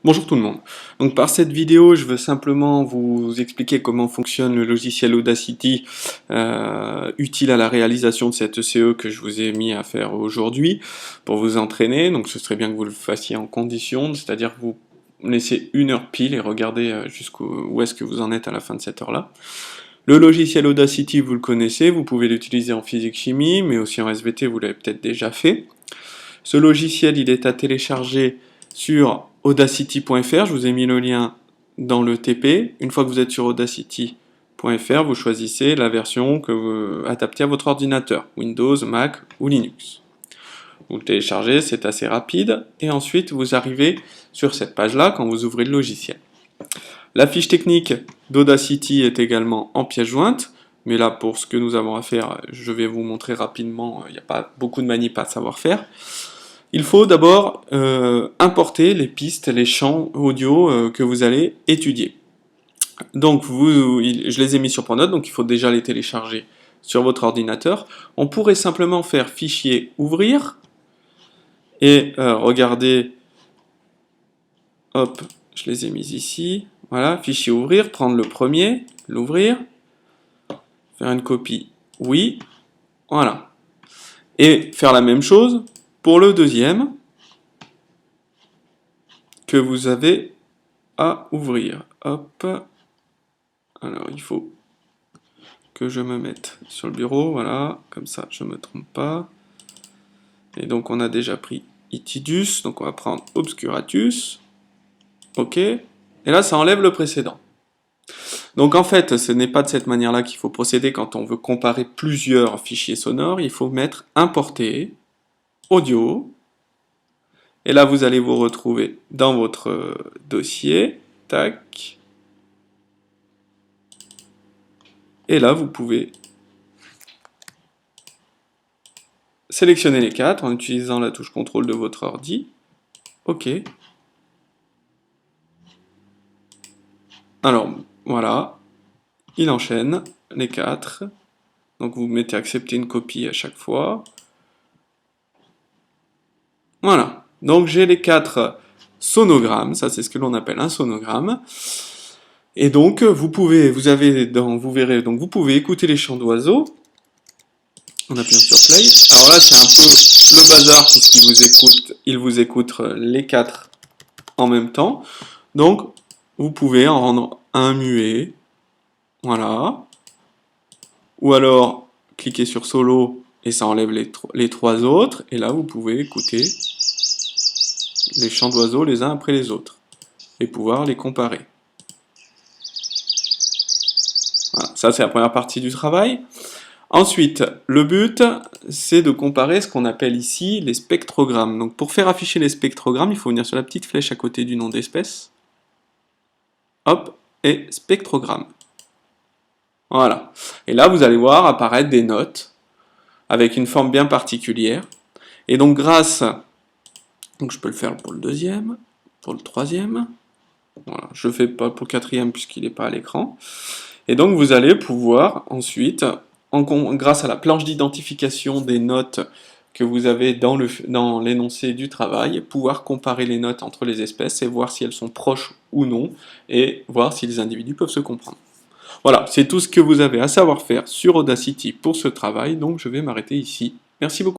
Bonjour tout le monde. Donc par cette vidéo, je veux simplement vous expliquer comment fonctionne le logiciel Audacity utile à la réalisation de cette ECE que je vous ai mis à faire aujourd'hui pour vous entraîner. Donc ce serait bien que vous le fassiez en condition, c'est-à-dire que vous laissez 1 heure pile et regardez jusqu'où est-ce que vous en êtes à la fin de cette heure-là. Le logiciel Audacity, vous le connaissez, vous pouvez l'utiliser en physique-chimie, mais aussi en SVT, vous l'avez peut-être déjà fait. Ce logiciel, il est à télécharger sur audacity.fr, je vous ai mis le lien dans le TP. Une fois que vous êtes sur audacity.fr, vous choisissez la version adaptée à votre ordinateur, Windows, Mac ou Linux. Vous le téléchargez, c'est assez rapide, et ensuite vous arrivez sur cette page-là quand vous ouvrez le logiciel. La fiche technique d'Audacity est également en pièce jointe, mais là pour ce que nous avons à faire, je vais vous montrer rapidement, il n'y a pas beaucoup de manip à savoir faire. Il faut d'abord importer les pistes, les champs audio que vous allez étudier. Donc je les ai mis sur Pronote, donc il faut déjà les télécharger sur votre ordinateur. On pourrait simplement faire fichier ouvrir et regardez, hop, je les ai mis ici, voilà, fichier ouvrir, prendre le premier, l'ouvrir, faire une copie, oui, voilà. Et faire la même chose pour le deuxième que vous avez à ouvrir. Hop. Alors il faut que je me mette sur le bureau, voilà, comme ça je ne me trompe pas. Et donc on a déjà pris Itidus, donc on va prendre Obscuratus. Ok. Et là ça enlève le précédent. Donc en fait, ce n'est pas de cette manière-là qu'il faut procéder quand on veut comparer plusieurs fichiers sonores. Il faut mettre importer, audio. Et là vous allez vous retrouver dans votre dossier. Tac. Et là, vous pouvez sélectionner les 4 en utilisant la touche contrôle de votre ordi. OK. Alors, voilà. Il enchaîne les 4. Donc, vous mettez accepter une copie à chaque fois. Voilà. Donc, j'ai les 4 sonogrammes. Ça, c'est ce que l'on appelle un sonogramme. Et donc, vous pouvez écouter les chants d'oiseaux. On appuie sur play. Alors là, c'est un peu le bazar puisqu'il vous écoute les 4 en même temps. Donc, vous pouvez en rendre un muet. Voilà. Ou alors, cliquez sur solo et ça enlève les 3 autres. Et là, vous pouvez écouter les chants d'oiseaux les uns après les autres. Et pouvoir les comparer. Voilà. Ça, c'est la première partie du travail. Ensuite, le but, c'est de comparer ce qu'on appelle ici les spectrogrammes. Donc pour faire afficher les spectrogrammes, il faut venir sur la petite flèche à côté du nom d'espèce. Hop, et spectrogramme. Voilà. Et là, vous allez voir apparaître des notes avec une forme bien particulière. Et donc donc je peux le faire pour le deuxième, pour le troisième. Voilà, je ne le fais pas pour le quatrième puisqu'il n'est pas à l'écran. Et donc vous allez pouvoir ensuite, grâce à la planche d'identification des notes que vous avez dans l'énoncé du travail, pouvoir comparer les notes entre les espèces et voir si elles sont proches ou non, et voir si les individus peuvent se comprendre. Voilà, c'est tout ce que vous avez à savoir faire sur Audacity pour ce travail, donc je vais m'arrêter ici. Merci beaucoup.